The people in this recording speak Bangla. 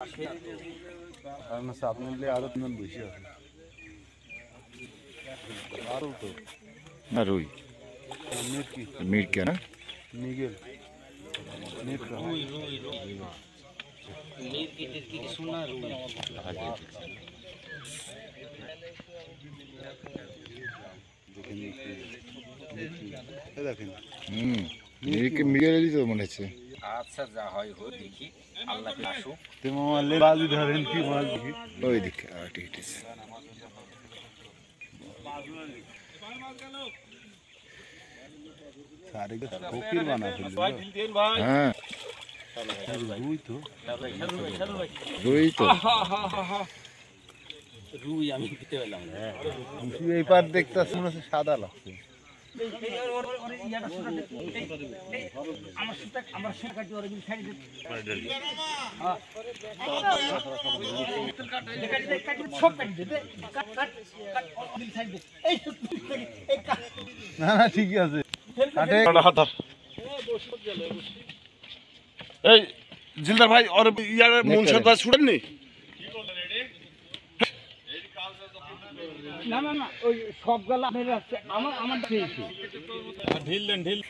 কারণ চাপ নিলে আরো তিন বেশি হবে আরো তো না রুই মিরকি মিরকা না মিগেল মিরকা রুই রুই রুই মিরকি টিরকি কিছু না রুই দেখেন মিরকে মিগেলই তো মনে হচ্ছে। আচ্ছা যা হয় হোক দেখি আল্লাহ আসুক তো মামা লে বাজি ধরেন কি মাছ দেখি ওই দিকে ঠিক আছে। সারে ফকির বানা ফেললো হ্যাঁ রুই তো রুই তো রুই আমি দিতে পেলাম এই পার দেখতে মনে হচ্ছে সাদা লাগছে না না ঠিকই আছে এই জিলদার ভাই ওর ইয়ার মনসাদ ভাই ছুড়েননি না না না ওই সব গলা আমার আমার ঢিল দেন ঢিল